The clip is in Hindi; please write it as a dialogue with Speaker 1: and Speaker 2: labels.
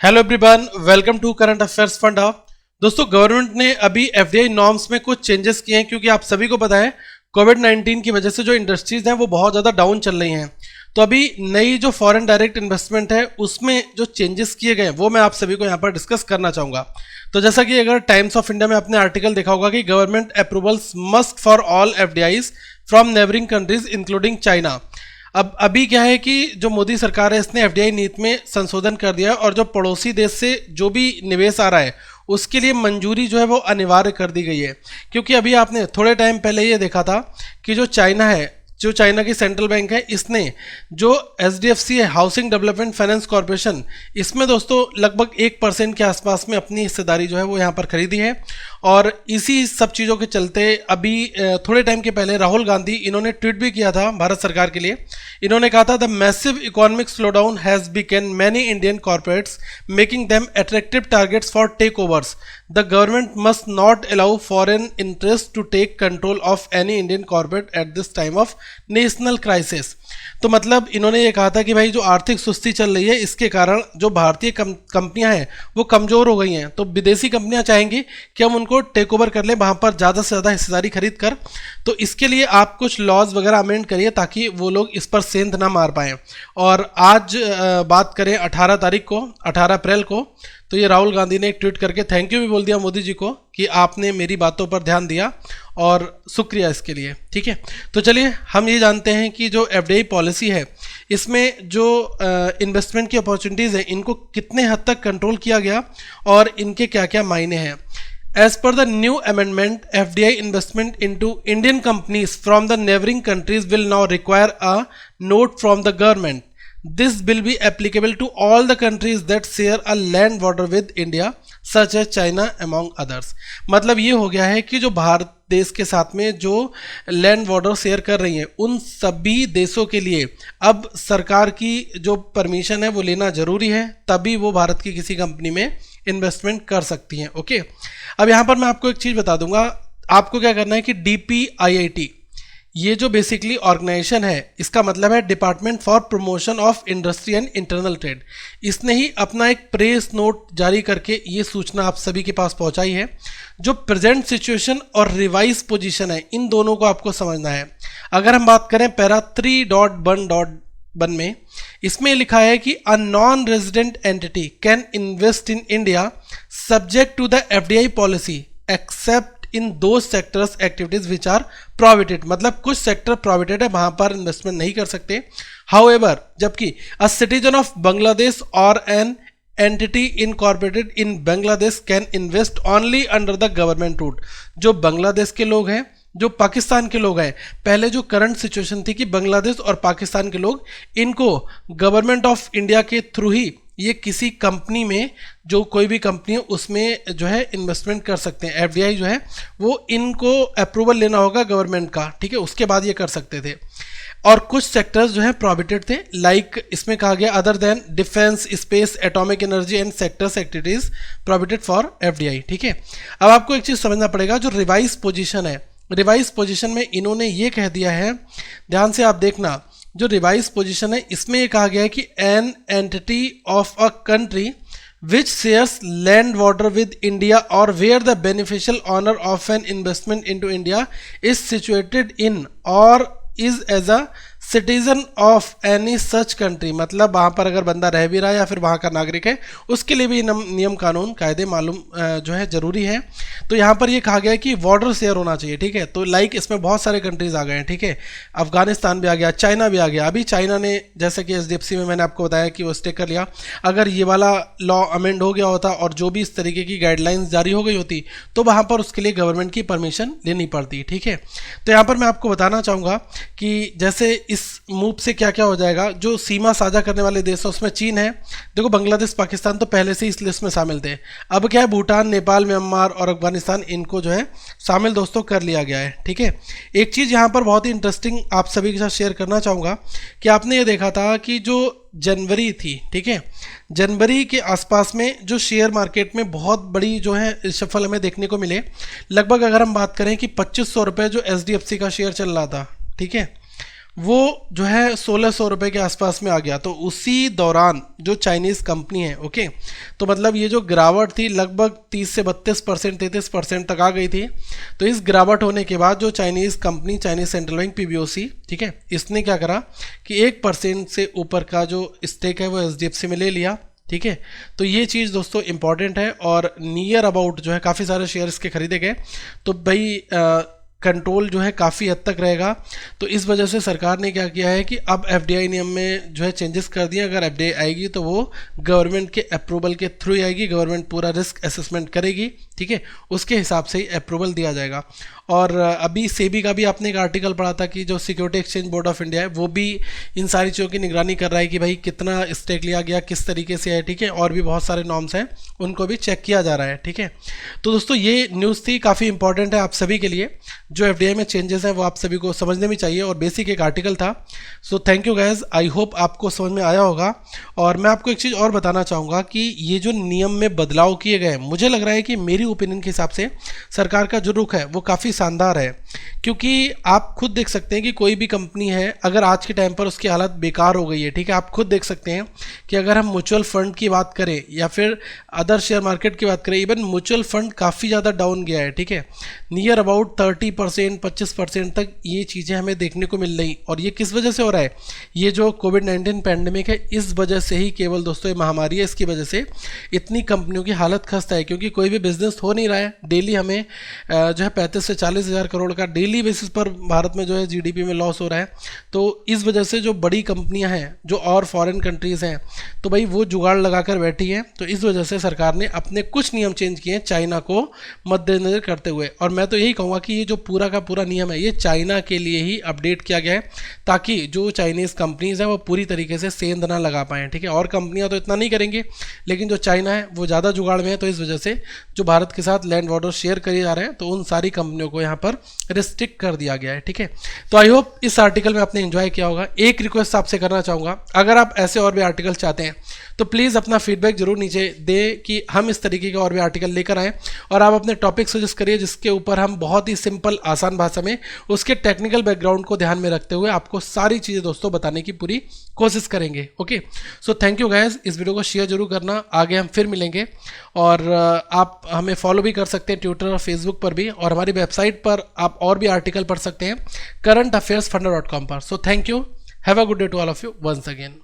Speaker 1: Hello everyone, welcome to current affairs funda. दोस्तों, गवर्नमेंट ने अभी एफडीआई नॉर्म्स में कुछ चेंजेस किए हैं क्योंकि आप सभी को पता है कोविड-19 की वजह से जो इंडस्ट्रीज हैं वो बहुत ज़्यादा डाउन चल रही हैं। तो अभी नई जो फॉरेन डायरेक्ट इन्वेस्टमेंट है उसमें जो चेंजेस किए गए वो मैं आप सभी को यहाँ पर डिस्कस करना चाहूँगा। तो जैसा कि अगर टाइम्स ऑफ इंडिया में आपने आर्टिकल देखा होगा कि government approvals must for all FDIs from neighbouring countries including China. अब अभी क्या है कि जो मोदी सरकार है इसने एफडीआई नीति में संशोधन कर दिया है और जो पड़ोसी देश से जो भी निवेश आ रहा है उसके लिए मंजूरी जो है वो अनिवार्य कर दी गई है। क्योंकि अभी आपने थोड़े टाइम पहले ये देखा था कि जो चाइना की सेंट्रल बैंक है इसने जो एचडीएफसी है, हाउसिंग डेवलपमेंट फाइनेंस कॉर्पोरेशन, इसमें दोस्तों लगभग 1% के आसपास में अपनी हिस्सेदारी जो है वो यहाँ पर खरीदी है। और इसी सब चीज़ों के चलते अभी थोड़े टाइम के पहले राहुल गांधी इन्होंने ट्वीट भी किया था भारत सरकार के लिए। इन्होंने कहा था the massive economic slowdown has बीकन many Indian corporates making them attractive targets for takeovers. The government must not allow foreign interest to take control of any Indian corporate at this time of national crisis. तो मतलब इन्होंने ये कहा था कि भाई जो आर्थिक सुस्ती चल रही है इसके कारण जो भारतीय कंपनियां हैं वो कमज़ोर हो गई हैं। तो विदेशी कंपनियां चाहेंगी कि हम उनको टेक ओवर कर लें वहाँ पर ज़्यादा से ज़्यादा हिस्सेदारी खरीद कर। तो इसके लिए आप कुछ लॉज वगैरह अमेंड करिए ताकि वो लोग इस पर सेंध ना मार पाएँ। और आज बात करें 18 अप्रैल को, तो ये राहुल गांधी ने एक ट्वीट करके थैंक यू भी बोल दिया मोदी जी को कि आपने मेरी बातों पर ध्यान दिया और शुक्रिया इसके लिए। ठीक है, तो चलिए हम ये जानते हैं कि जो एफडीआई पॉलिसी है इसमें जो इन्वेस्टमेंट की अपॉर्चुनिटीज़ हैं इनको कितने हद तक कंट्रोल किया गया और इनके क्या क्या मायने हैं। As per the new amendment, FDI investment into Indian companies from the neighboring countries will now require a note from the government. This will be applicable to all the countries that share a land border with India, such as China, among others. मतलब ये हो गया है कि जो भारत देश के साथ में जो लैंड बॉर्डर शेयर कर रही हैं उन सभी देशों के लिए अब सरकार की जो परमिशन है वो लेना ज़रूरी है, तभी वो भारत की किसी कंपनी में इन्वेस्टमेंट कर सकती हैं। ओके, अब यहाँ पर मैं आपको एक चीज़ बता दूंगा। आपको क्या करना है कि DPIIT ये जो बेसिकली ऑर्गेनाइजेशन है इसका मतलब है department for promotion of industry and internal trade. इसने ही अपना एक प्रेस नोट जारी करके ये सूचना आप सभी के पास पहुंचाई है। जो प्रेजेंट सिचुएशन और रिवाइज पोजीशन है इन दोनों को आपको समझना है। अगर हम बात करें पैरा 3.1.1 में, इसमें लिखा है कि a non resident entity can invest in India subject to the FDI policy except in दो sectors activities which are prohibited. मतलब कुछ सेक्टर प्रोहिबिटेड है, वहां पर इन्वेस्टमेंट नहीं कर सकते। हाउएवर, जबकि अ सिटीजन ऑफ बांग्लादेश और an entity incorporated in Bangladesh can invest only under the government route. जो बांग्लादेश के लोग हैं, जो पाकिस्तान के लोग हैं, पहले जो करंट सिचुएशन थी कि बांग्लादेश और पाकिस्तान के लोग इनको गवर्नमेंट ऑफ इंडिया के थ्रू ही ये किसी कंपनी में, जो कोई भी कंपनी है उसमें जो है इन्वेस्टमेंट कर सकते हैं। एफडीआई जो है वो इनको अप्रूवल लेना होगा गवर्नमेंट का, ठीक है, उसके बाद ये कर सकते थे। और कुछ सेक्टर्स जो है प्रोहिबिटेड थे, लाइक इसमें कहा गया other than defence, space, atomic energy and sectors activities prohibited for FDI. ठीक है, अब आपको एक चीज़ समझना पड़ेगा, जो रिवाइज पोजीशन है, रिवाइज पोजीशन में इन्होंने ये कह दिया है, ध्यान से आप देखना, जो रिवाइज पोजीशन है इसमें ये कहा गया है कि an entity of a country which shares land border with India or where the beneficial owner of an investment into India is situated in or is as a citizen of any such country. मतलब वहाँ पर अगर बंदा रह भी रहा है या फिर वहाँ का नागरिक है उसके लिए भी नियम कानून कायदे मालूम जो है ज़रूरी है। तो यहाँ पर ये कहा गया है कि बॉर्डर शेयर होना चाहिए। ठीक है, तो लाइक इसमें बहुत सारे कंट्रीज आ गए हैं। ठीक है, अफगानिस्तान भी आ गया, चाइना भी आ गया। अभी चाइना ने, जैसे कि एचडीएफसी में मैंने आपको बताया कि वो स्टे कर लिया। अगर ये वाला लॉ अमेंड हो गया होता और जो भी इस तरीके की गाइडलाइंस जारी हो गई होती तो वहाँ पर उसके लिए गवर्नमेंट की परमिशन लेनी पड़ती। ठीक है, तो यहाँ पर मैं आपको बताना चाहूँगा कि जैसे इस मूव से क्या क्या हो जाएगा। जो सीमा साझा करने वाले देश हैं उसमें चीन है, देखो बांग्लादेश, पाकिस्तान तो पहले से इस लिस्ट में शामिल थे। अब क्या है, भूटान, नेपाल, म्यांमार और अफगानिस्तान, इनको जो है शामिल दोस्तों कर लिया गया है। ठीक है, एक चीज़ यहाँ पर बहुत ही इंटरेस्टिंग आप सभी के साथ शेयर करना चाहूँगा कि आपने ये देखा था कि जो जनवरी थी, ठीक है, जनवरी के आसपास में जो शेयर मार्केट में बहुत बड़ी जो है सफल हमें देखने को मिले। लगभग अगर हम बात करें कि 2500 रुपये जो एचडीएफसी का शेयर चल रहा था, ठीक है, वो जो है 1600 रुपये के आसपास में आ गया। तो उसी दौरान जो चाइनीज़ कंपनी है, ओके, तो मतलब ये जो गिरावट थी लगभग 30 से 32%, 33% तक आ गई थी। तो इस गिरावट होने के बाद जो Chinese company, Chinese central bank PBOC, ठीक है, इसने क्या करा कि 1% से ऊपर का जो स्टेक है वो SDFC में ले लिया, ठीक है। तो ये चीज़ दोस्तों इंपॉर्टेंट है, और नियर अबाउट जो है काफ़ी सारे शेयर्स के खरीदे गए। तो भाई कंट्रोल जो है काफ़ी हद तक रहेगा। तो इस वजह से सरकार ने क्या किया है कि अब FDI नियम में जो है चेंजेस कर दिए। अगर FDI आएगी तो वो गवर्नमेंट के अप्रूवल के थ्रू आएगी, गवर्नमेंट पूरा रिस्क असेसमेंट करेगी, ठीक है, उसके हिसाब से ही अप्रूवल दिया जाएगा। और अभी सेबी का भी आपने एक आर्टिकल पढ़ा था कि जो security exchange board of India है वो भी इन सारी चीज़ों की निगरानी कर रहा है कि भाई कितना स्टेक लिया गया, किस तरीके से है, ठीक है, और भी बहुत सारे नॉर्म्स हैं उनको भी चेक किया जा रहा है, ठीक है। तो दोस्तों ये न्यूज़ थी, काफ़ी इंपॉर्टेंट है आप सभी के लिए। जो FDI में चेंजेस हैं वो आप सभी को समझने भी चाहिए, और बेसिक एक आर्टिकल था। सो thank you guys, I hope आपको समझ में आया होगा। और मैं आपको एक चीज़ और बताना चाहूँगा कि ये जो नियम में बदलाव किए गए, मुझे लग रहा है कि मेरी ओपिनियन के हिसाब से सरकार का जो रुख है वो काफ़ी शानदार है। क्योंकि आप खुद देख सकते हैं कि कोई भी कंपनी है, अगर आज के टाइम पर उसकी हालत बेकार हो गई है, ठीक है, आप खुद देख सकते हैं कि अगर हम म्यूचुअल फंड की बात करें या फिर अदर शेयर मार्केट की बात करें, इवन म्यूचुअल फंड काफ़ी ज़्यादा डाउन गया है, ठीक है, नियर अबाउट 30%, 25% तक ये चीज़ें हमें देखने को मिल रही। और ये किस वजह से हो रहा है? ये जो कोविड-19 पैंडेमिक है, इस वजह से ही, केवल दोस्तों ये महामारी है, इसकी वजह से इतनी कंपनियों की हालत खस्ता है, क्योंकि कोई भी बिजनेस हो नहीं रहा है। डेली हमें जो है 35 से 40 हज़ार करोड़ का डेली बेसिस पर भारत में जो है GDP में लॉस हो रहा है। तो इस वजह से जो बड़ी कंपनियां हैं जो और फॉरेन कंट्रीज़ हैं, तो भाई वो जुगाड़ लगाकर बैठी हैं। तो इस वजह से सरकार ने अपने कुछ नियम चेंज किए हैं चाइना को मद्देनजर करते हुए। और मैं तो यही कहूँगा कि ये जो पूरा का पूरा नियम है ये चाइना के लिए ही अपडेट किया गया है, ताकि जो चाइनीज़ कंपनीज़ हैं वो पूरी तरीके से सेंध ना लगा पाएँ, ठीक है। और कंपनियाँ तो इतना नहीं करेंगे, लेकिन जो चाइना है वो ज़्यादा जुगाड़ में है। तो इस वजह से जो भारत के साथ लैंड बॉर्डर शेयर करे जा रहे हैं, तो उन सारी कंपनियों को यहाँ पर रिस्ट्रिक्ट कर दिया गया है, ठीक है। तो आई होप इस आर्टिकल में आपने एंजॉय किया होगा। एक रिक्वेस्ट आपसे करना चाहूँगा, अगर आप ऐसे और भी आर्टिकल चाहते हैं तो प्लीज़ अपना फीडबैक जरूर नीचे दें कि हम इस तरीके के और भी आर्टिकल लेकर आएँ। और आप अपने टॉपिक सजेस्ट करिए जिसके ऊपर हम बहुत ही सिंपल आसान भाषा में उसके टेक्निकल बैकग्राउंड को ध्यान में रखते हुए आपको सारी चीज़ें दोस्तों बताने की पूरी कोशिश करेंगे। Okay, so thank you guys, इस वीडियो को शेयर जरूर करना। आगे हम फिर मिलेंगे, और आप हमें फॉलो भी कर सकते हैं ट्विटर और फेसबुक पर भी, और हमारी वेबसाइट पर आप और भी आर्टिकल पढ़ सकते हैं currentaffairsfunder.com पर। So thank you, have a good day to all of you once again.